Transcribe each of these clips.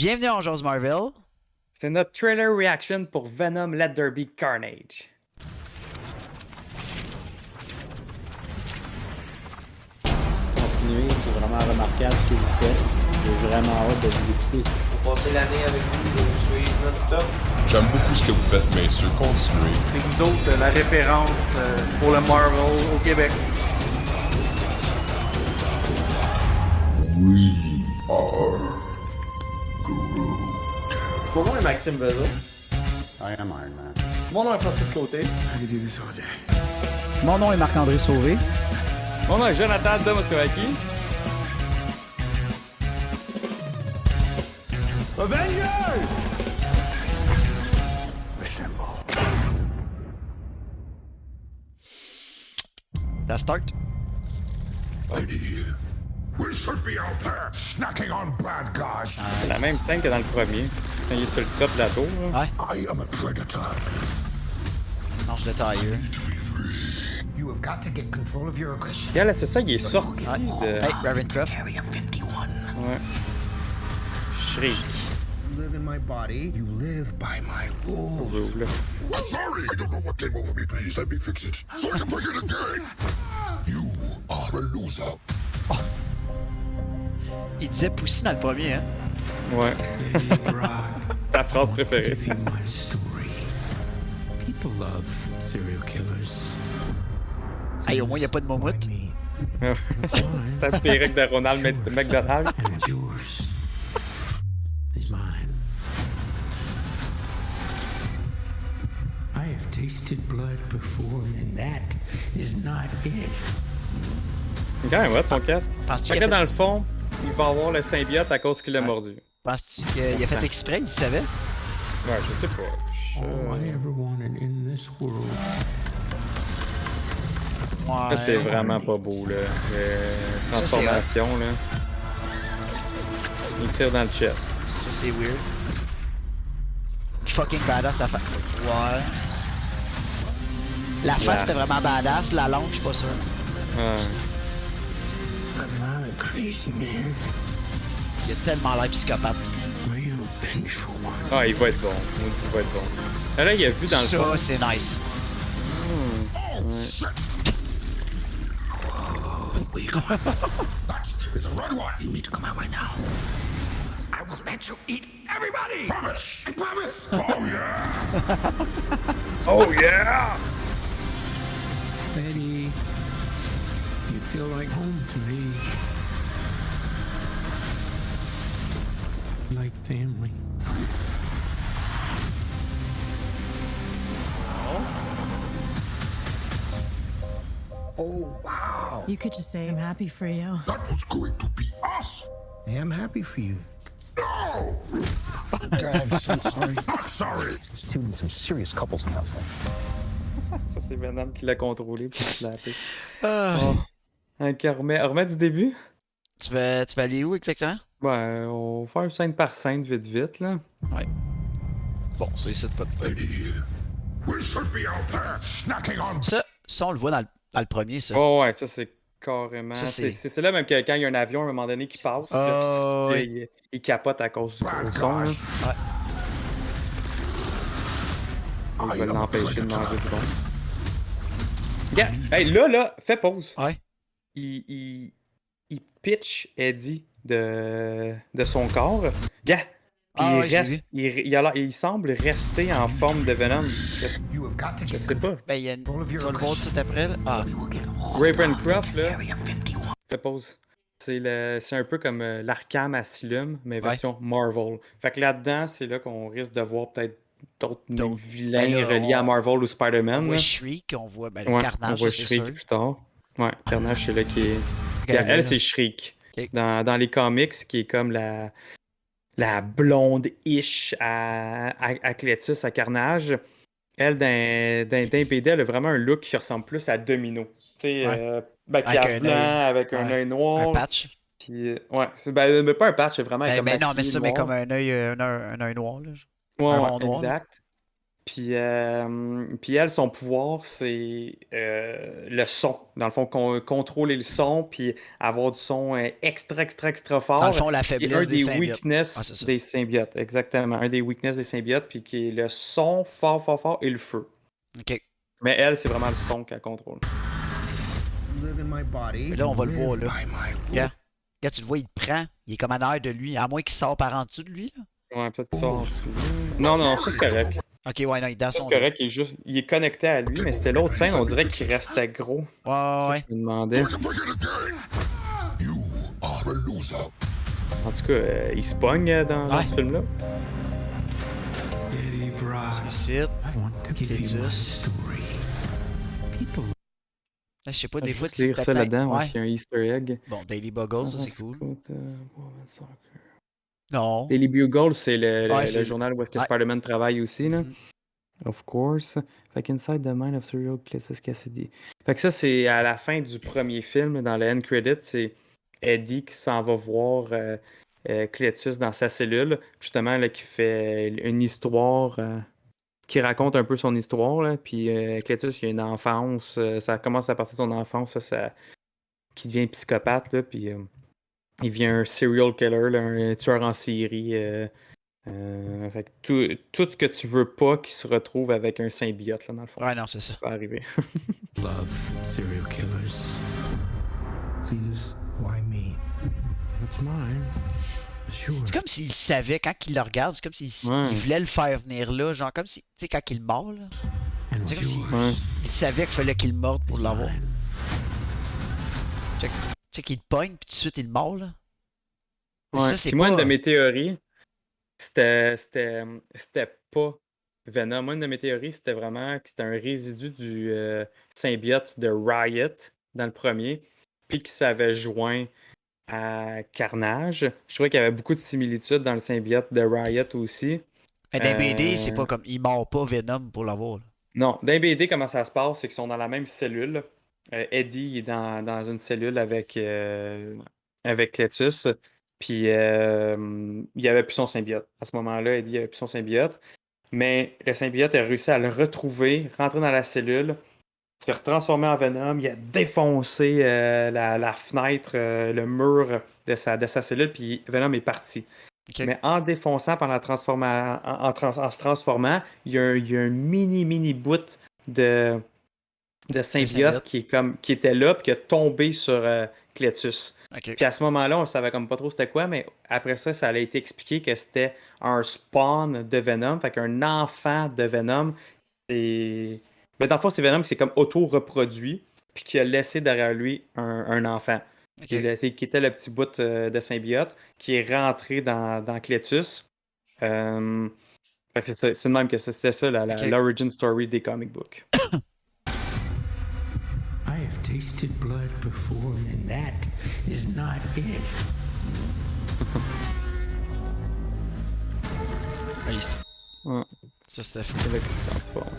Bienvenue en Jose Marvel. C'est notre trailer reaction pour Venom Let There Be Carnage. Continuez, c'est vraiment remarquable ce que vous faites. J'ai vraiment hâte de vous écouter. Pour passer l'année avec vous, de vous suivre non-stop. J'aime beaucoup ce que vous faites, messieurs. Continuez. C'est vous autres la référence pour le Marvel au Québec. Mon nom est Maxime Vezzo. I am Iron Man. Mon nom est Francis Côté. Mon nom est Marc-André Sauvé. Mon nom est Jonathan Domoskovaki. Ça start. We should be out there snacking on bad guys. C'est la même scène que dans le premier. Quand il est sur le top de la tour. Là. Ouais. I am a predator. Non, je le taille. You have got to get control of your aggression. Et là, c'est ça, il est sorti de. Hey, Ravencroft. Area 51. Ouais. Shriek. You live in my body. You live by my rules. J'ouvre, là. I'm sorry. I don't know what came over me. Please let me fix it so I can break it again. You are a loser. Il disait Pussy dans le premier, hein. Ouais. Ta phrase préférée. My story. People love serial killers. Hey, au moins, il n'y a pas de moumoute. Sa perruque de Ronald McDonald. And yours is mine. I have tasted blood before, and that is not it. Quand même, son casque. Penses-tu Fait qu'il que a dans fait... le fond, il va avoir le symbiote à cause qu'il l'a mordu. Penses-tu qu'il a fait exprès, il savait? Ouais, je sais pas. All I ever wanted in this world. Ouais. Ça, c'est vraiment pas beau, là. La Ça, c'est transformation, là. Il tire dans le chest. Ça, c'est weird. Fucking badass, la face. Ouais. La face, c'était vraiment badass. La langue, je suis pas sûr. Ouais. I'm not a crazy man. Il a tellement l'air psychopathe. Real vengeful one. Ah, il va être bon. On dit qu'il va être bon. Là, il a vu dans le Ça, fond. c'est nice. That is a red one. You need to come out right now. I will let you eat everybody. Promise. I promise. Oh yeah. Oh, yeah! Betty, you feel like home to me. Like family. Oh wow. You could just say I'm happy for you. That was going to be us. I am happy for you. No. God, I'm so sorry. Not sorry. Just need some serious couples counseling. Ça, c'est Venom qui l'a contrôlé puis slappé. Ah. Oh. Ok, remets du début. Tu vas aller où exactement? Ouais, on va faire scène par scène, vite, là. Ouais. Bon, ça, ici, pas. Lady, we should be out there snacking on. Ça, on le voit dans le premier, ça. Oh, ouais, ça, c'est carrément. Ça, C'est là même que quand il y a un avion à un moment donné qui passe, Oh, là, oui. il capote à cause du gros son. Là. Il va l'empêcher de manger du bon. Regarde, hey, là, fais pause. Ouais. Il pitch Eddie de son corps. Regarde. Puis Ah, il ouais, j'ai reste, il semble rester en forme de Venom. You have got to Je get sais pas. Ben, il y a une... Tu vas le voir tout après, là. Ah. We will get home. Ravencroft, là, Area 51. fais pause. C'est un peu comme l'Arkham Asylum, mais version Marvel. Fait que là-dedans, c'est là qu'on risque de voir peut-être d'autres vilains Ben là, reliés à Marvel ou On Spider-Man. voit là. Shriek, on voit ben, le Ouais, Carnage, on voit ça, c'est Shriek sûr. plus tard. Ouais, Carnage, c'est là qui est. Regarde, Elle, là. c'est Shriek. Ok. Dans les comics, qui est comme la blonde-ish à Cletus, à Carnage. Elle, dans BD, elle a vraiment un look qui ressemble plus à Domino. Tu sais, Ouais. maquillage Avec un blanc, œil. avec un Ouais. œil noir. Un patch. Puis, ouais, mais pas un patch, c'est vraiment comme Ben non, mais maquillé ça, mais noir. comme un œil noir, là. Ouais, un ouais, rond noir, là. exact. Puis elle, son pouvoir, c'est le son. Dans le fond, contrôler le son, puis avoir du son extra Dans fort. le fond, la Puis un faiblesse des des symbiotes. Ah, weakness c'est ça. des symbiotes, exactement. Un des weakness des symbiotes, puis qui est le son fort et le feu. OK. Mais elle, c'est vraiment le son qu'elle contrôle. Mais là, on va le voir, là. Regarde. Regarde, tu le vois, il te prend. Il est comme en arrière de lui. À moins qu'il sorte par en dessous de lui, là. Ouais, peut-être qu'il sort en dessous. Non, ça c'est correct. OK, ouais, non, il est dans Ça son c'est dos. correct, il est connecté à lui, mais c'était l'autre scène, on dirait qu'il restait gros. Ouais, C'est ça ouais. que je me demandais. You are a loser. En tout cas, il se pogne dans Ouais. ce film-là. Daddy Bride, Suicide. I want to give you my Cletus. story. People Je sais pas, Je des vais fois, juste lire ça t'attends- là-dedans, ouais, Ouais. s'il y a un Easter egg. Bon, Daily Bugle, ça, c'est cool. Scott, Non. Daily Bugle, c'est le Ouais, c'est- journal où est-ce que ouais. Spider-Man travaille aussi, là. Mhm. Of course. Fait qu'Inside the Mind of Serial Cletus Cassidy. Fait que ça, c'est à la fin du premier film, dans le end credit, c'est Eddie qui s'en va voir Cletus dans sa cellule, justement, là, qui fait une histoire, qui raconte un peu son histoire, là. Puis Cletus, il a une enfance, ça commence à partir de son enfance, qui devient psychopathe, là, puis il devient un serial killer, là, un tueur en série. Fait que tout ce que tu veux pas qui se retrouve avec un symbiote, là, dans le fond. Ouais, non, c'est ça. Ça va arriver. love serial killers. Please, why me? That's mine. Sure. C'est comme s'il savait, quand il le regarde, c'est comme s'il Ouais. il voulait le faire venir là. Genre, comme si, tu sais, quand il mord, là. And C'est what's comme s'il yours Ouais. il savait qu'il fallait qu'il le morde pour is l'avoir. mine. Tu sais, qu'il te pogne, puis tout de suite, il le mord, là. Mais Ouais. ça, c'est Puis moi, pas... une de mes théories, c'était pas Venom. Moi, une de mes théories, c'était vraiment que c'était un résidu du symbiote de Riot dans le premier, puis qui s'avait joint à Carnage. Je trouvais qu'il y avait beaucoup de similitudes dans le symbiote de Riot aussi. Mais dans les BD, c'est Euh, pas comme... Il mord pas Venom pour l'avoir, là. Non, dans les BD, comment ça se passe, c'est qu'ils sont dans la même cellule. Eddie est dans une cellule avec Cletus. Puis il n'y avait plus son symbiote. À ce moment-là, Eddie n'avait plus son symbiote. Mais le symbiote a réussi à le retrouver, rentrer dans la cellule, s'est retransformé en Venom. Il a défoncé la fenêtre, le mur de sa cellule, puis Venom est parti. OK. Mais en défonçant par la en se transformant, il y a un mini bout de symbiote symbiote. qui était là, puis qui a tombé sur Cletus. OK. Puis à ce moment-là, on savait comme pas trop c'était quoi, mais après ça, ça a été expliqué que c'était un spawn de Venom, fait qu'un enfant de Venom. Mais dans le fond, c'est Venom qui s'est comme auto-reproduit, puis qui a laissé derrière lui un enfant. OK. Qui était le petit bout de symbiote, qui est rentré dans Cletus. Fait que c'est le même que c'était ça, Ok. l'origin story des comic books. I have tasted blood before, and that is not it. Ah, Ouais. Ça, c'était fou. C'est là qu'il se transforme.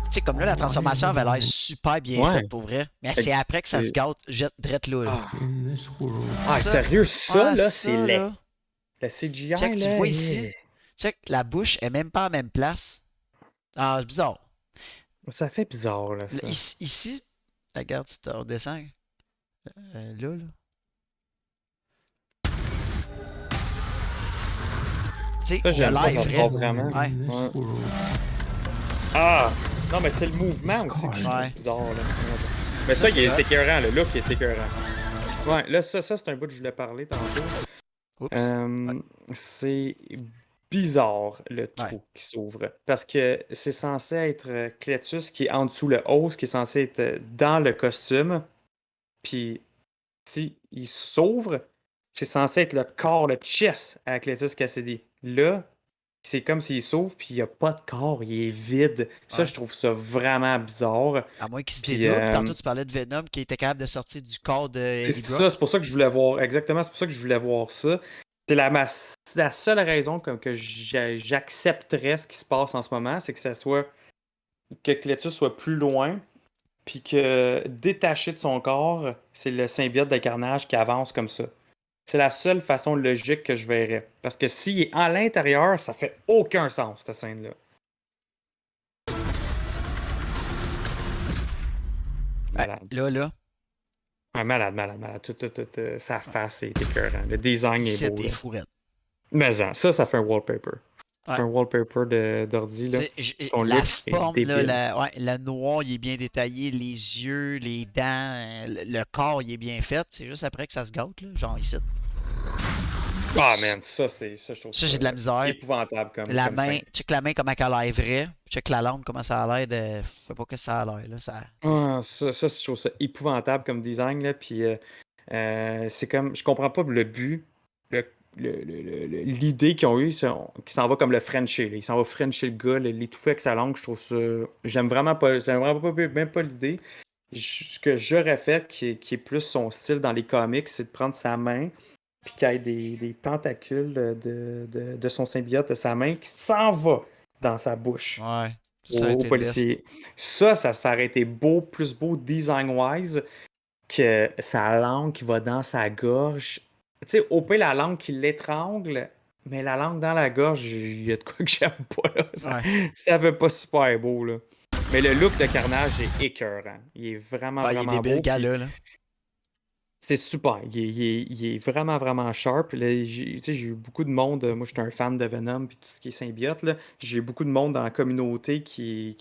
Tu sais, comme là, la transformation avait l'air super bien Ouais. faite, pour vrai. Mais c'est après que ça se gâte, jette drette là. là. In this world, Ah, Ça- sérieux, ça, Ah, là, ça, c'est laid. là. Le CGI, Check, tu là, vois ici. yeah. Check, la bouche est même pas à la même place. Ah, c'est bizarre. Ça fait bizarre, là, Là, ça. ici, regarde, tu te redescends. Là. Tu sais, Ça, j'aime le ça, live, ça vrai. sort vraiment. Ouais. in this Ouais. world, Ah! Non, mais c'est le mouvement aussi que je trouve Ouais. bizarre, là. Mais Ça, ça, il c'est est hot. écœurant, le look il est écœurant. Ouais, là, ça c'est un bout que je voulais parler tantôt. Oups. C'est bizarre, le trou Ouais. qui s'ouvre. Parce que c'est censé être Cletus qui est en dessous le hausse, qui est censé être dans le costume. Puis, si il s'ouvre, c'est censé être le corps, le chest à Cletus Cassidy. Là, c'est comme s'il s'ouvre, puis il n'y a pas de corps, il est vide. Ça, Ouais. je trouve ça vraiment bizarre. À moins qu'il se Puis, dédouble. Tantôt, tu parlais de Venom qui était capable de sortir du corps de Eddie C'est Brock. ça, c'est pour ça que je voulais voir. Exactement, c'est pour ça que je voulais voir ça. C'est la seule raison que j'accepterais ce qui se passe en ce moment, c'est que ça soit que Cletus soit plus loin, puis que détaché de son corps, c'est le symbiote de Carnage qui avance comme ça. C'est la seule façon logique que je verrais. Parce que s'il est à l'intérieur, ça fait aucun sens, cette scène-là. Malade. Là. Ouais, malade. Sa face est écœurant. Le design est beau. C'est Là. fou, raide. Mais genre, ça fait un wallpaper. Ouais. Un wallpaper d'ordi. Là. Son La look est forme, là, débile. le noir, il est bien détaillé, les yeux, les dents, le corps, il est bien fait. C'est juste après que ça se gâte, là, genre ici. Ah, man, ça, je trouve Ça, j'ai de la misère. épouvantable comme La comme main, scène. check la main comment elle a l'air vraie. Check la lampe comment ça a l'air de. Je sais pas que ça a l'air, là. Ah, ça, je trouve ça épouvantable comme design, là, puis c'est comme, je comprends pas le but, l'idée qu'ils ont eue, qui s'en va comme le Frencher, là. Il s'en va Frencher le gars, l'étouffer avec sa langue, je trouve ça, j'aime vraiment pas même pas l'idée. Ce que j'aurais fait, qui est plus son style dans les comics, c'est de prendre sa main, puis qu'il y ait des tentacules de son symbiote de sa main qui s'en va dans sa bouche Ouais. Ça a au été le policier. Ça aurait été beau, plus beau design-wise que sa langue qui va dans sa gorge. Tu sais, au pire, la langue qui l'étrangle, mais la langue dans la gorge, il y a de quoi que j'aime pas, là. Ça fait pas super beau, là. Mais le look de Carnage est écœurant. Il est vraiment, il est vraiment débile, beau. gars, puis là. c'est super. Il est vraiment, vraiment sharp. Là, tu sais, j'ai eu beaucoup de monde. Moi, j'étais un fan de Venom et tout ce qui est symbiote. Là. J'ai eu beaucoup de monde dans la communauté qui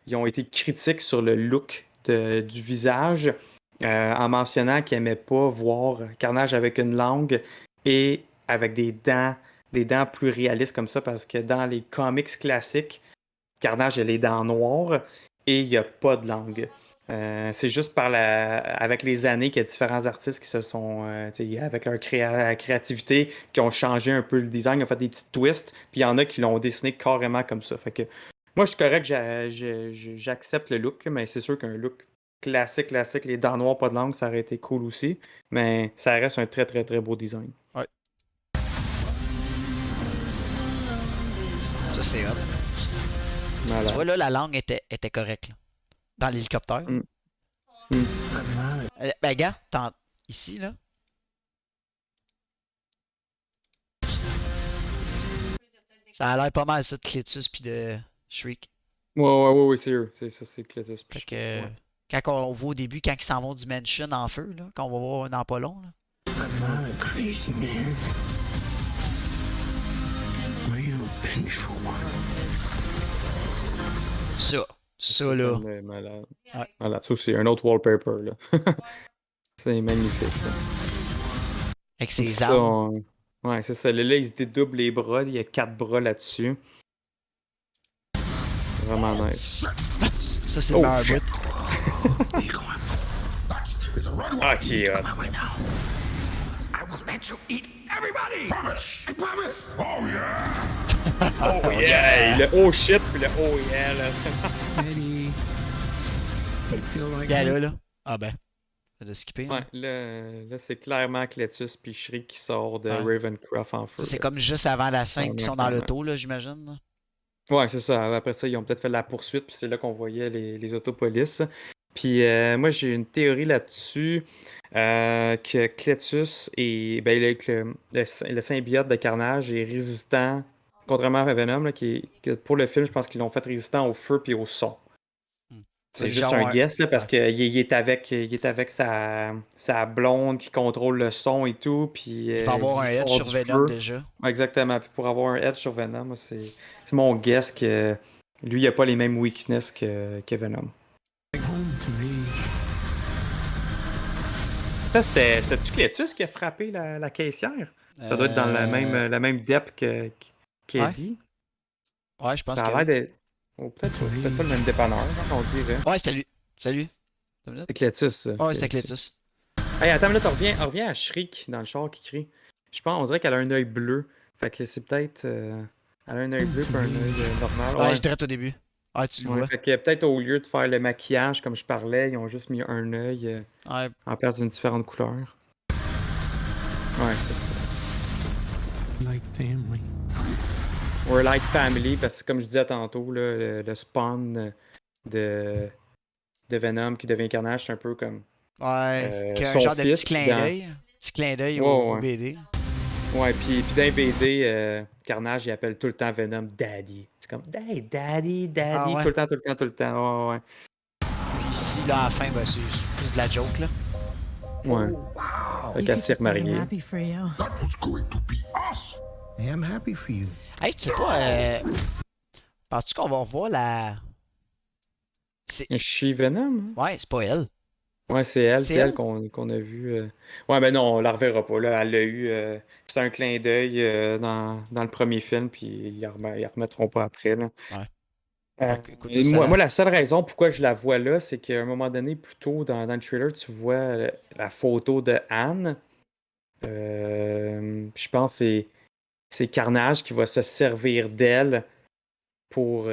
ils ont été critiques sur le look du visage en mentionnant qu'ils n'aimaient pas voir Carnage avec une langue et avec des dents plus réalistes comme ça parce que dans les comics classiques, Carnage a les dents noires et il n'y a pas de langue. C'est juste avec les années qu'il y a différents artistes qui se sont, avec leur créativité, qui ont changé un peu le design, ont fait des petits twists, puis il y en a qui l'ont dessiné carrément comme ça. Fait que moi, je suis correct, j'accepte le look, mais c'est sûr qu'un look classique, les dents noires, pas de langue, ça aurait été cool aussi, mais ça reste un très, très, très beau design. Ouais. Ça, c'est hot. Malade. Tu vois, là, la langue était correcte, là. Dans l'hélicoptère. Ben, gars, ici, là. Ça a l'air pas mal, ça, de Cletus puis de Shriek. Ouais, c'est eux. C'est Cletus. Fait que, quand on voit au début, quand ils s'en vont du mansion en feu, là, quand on va voir dans pas long, là. I'm not a crazy man. Real vengeful one. Ça, là. Malade. Ouais. Malade. Ça, c'est un autre wallpaper, là. C'est magnifique, ça. Avec ses Ça, armes. ouais, c'est ça. Là, il se dédouble les bras. Il y a 4 bras là-dessus. Vraiment nice. Ça, c'est le meilleur shit. bout. Where you going? That is a red one. Ok, hot. My way now. I will let you eat everybody. Promise. I promise. Oh yeah. Oh yeah! Le oh shit, puis le oh yeah, là. Eddie, you feel like Gars, là. Ah ben. Ça doit skipper. Ouais, là c'est clairement Cletus puis Shriek qui sort de Ouais. Ravencroft en feu. Ça, c'est là. comme juste avant la scène qu'ils sont dans Clairement. l'auto, là, j'imagine. Là. Ouais, c'est ça. Après ça, ils ont peut-être fait la poursuite, puis c'est là qu'on voyait les autopolices. Puis moi, j'ai une théorie là-dessus que Cletus et le symbiote de Carnage est résistant, contrairement à Venom, là, que pour le film, je pense qu'ils l'ont fait résistant au feu puis au son. C'est juste genre un guess, là, parce qu'il est avec sa blonde qui contrôle le son et tout, puis Il va avoir un il edge sort sur du Venom feu. déjà. Exactement. Puis pour avoir un edge sur Venom, moi, c'est mon guess que lui, il n'a pas les mêmes weaknesses que Venom. home to me. Ça, c'était-tu Cletus qui a frappé la caissière? Ça doit être dans la même depth qu'Eddie. Ouais, je pense Ça a que. l'air d'être. Oh, peut-être c'est peut-être pas le même dépanneur, on dirait. Ouais, c'était lui. Salut. C'est Cletus, ça. Ouais, c'était Cletus. Hey, attends, là, on revient à Shriek dans le char qui crie. Je pense, on dirait qu'elle a un œil bleu. Fait que c'est peut-être. Elle a un œil bleu pas un œil normal. Ouais, je dirais au début. Ouais, tu le Ouais, vois. fait que peut-être au lieu de faire le maquillage comme je parlais, ils ont juste mis un œil Ouais. en place d'une différente couleur. Ouais, c'est ça. Like family. We're like family, parce que comme je disais tantôt, là, le spawn de Venom qui devient Carnage, c'est un peu comme Ouais. Qu'un son genre de fils petit clin dans- d'œil. Petit clin d'œil Ouais, au ouais. BD. Ouais, puis dans les BD, Carnage, il appelle tout le temps Venom Daddy. C'est comme Hey, Daddy, Ah Daddy, ouais. tout le temps, tout le temps, tout le temps. Ouais, Puis ici, là, à la fin, ben, c'est plus de la joke, là. ouais. Ouais. Wow. Fait You qu'elle get s'est to say I'm remariée. happy for you. That was going to be us. I am happy for you. Hey, tu sais pas, penses-tu qu'on va revoir la. She Venom? Hein? Ouais, c'est pas elle. Ouais, C'est c'est elle elle? qu'on a vu. Ouais, ben non, on la reverra pas. Là. Elle l'a eu. C'était un clin d'œil dans le premier film, puis ils remettront pas après. Là. Ouais. Euh, Écoute, ça, moi, la seule raison pourquoi je la vois là, c'est qu'à un moment donné, plus tôt dans le trailer, tu vois la photo de Anne. Je pense que c'est Carnage qui va se servir d'elle pour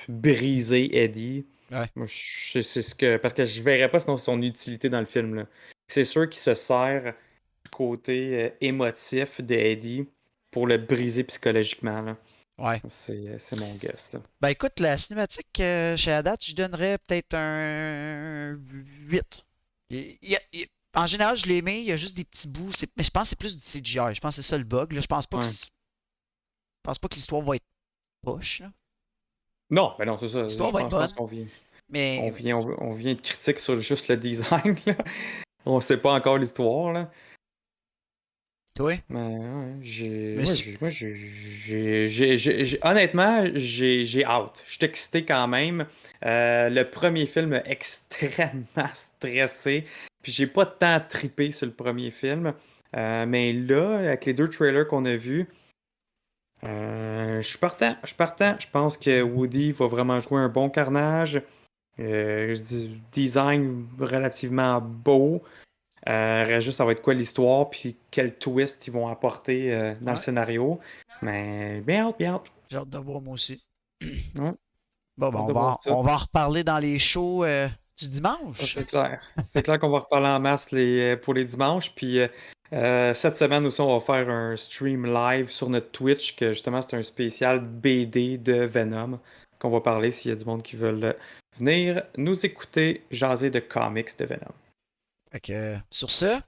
briser Eddie. Ouais. Moi, c'est ce que. Parce que je verrais pas sinon son utilité dans le film. Là. C'est sûr qu'il se sert du côté émotif de Eddie pour le briser psychologiquement. Là. Ouais. C'est mon guess. Ça. Ben écoute, la cinématique chez Haddad, je donnerais peut-être un 8. En général, je l'ai aimé, il y a juste des petits bouts. Mais je pense que c'est plus du CGI. Je pense que c'est ça le bug. Là. Je pense pas Ouais. je pense pas que l'histoire va être poche. Là. Non, ben non, c'est ça. L'histoire Je va être pense bonne. qu'on vient. Mais On vient de critique sur juste le design. Là. On sait pas encore l'histoire. Là. toi, Mais ouais, Monsieur- honnêtement, j'ai hâte. Je suis excité quand même. Le premier film m'a extrêmement stressé. Puis j'ai pas tant trippé sur le premier film. Mais là, avec les deux trailers qu'on a vus, je suis partant. Je pense que Woody va vraiment jouer un bon Carnage. Design relativement beau. Reste juste, ça va être quoi l'histoire, puis quel twist ils vont apporter dans le Ouais. scénario. Mais bien hâte, bien hâte. j'ai hâte de voir moi aussi. Ouais, Bon, ben, hâte de voir ça. on va en reparler dans les shows du Ça, dimanche. c'est clair. C'est clair qu'on va reparler en masse pour les dimanches. Puis cette semaine aussi, on va faire un stream live sur notre Twitch, que justement, c'est un spécial BD de Venom, qu'on va parler s'il y a du monde qui veulent venir nous écouter jaser de comics de Venom. Fait que, sur ce,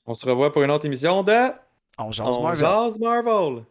On se revoit pour une autre émission de on jase On Marvel. jase Marvel.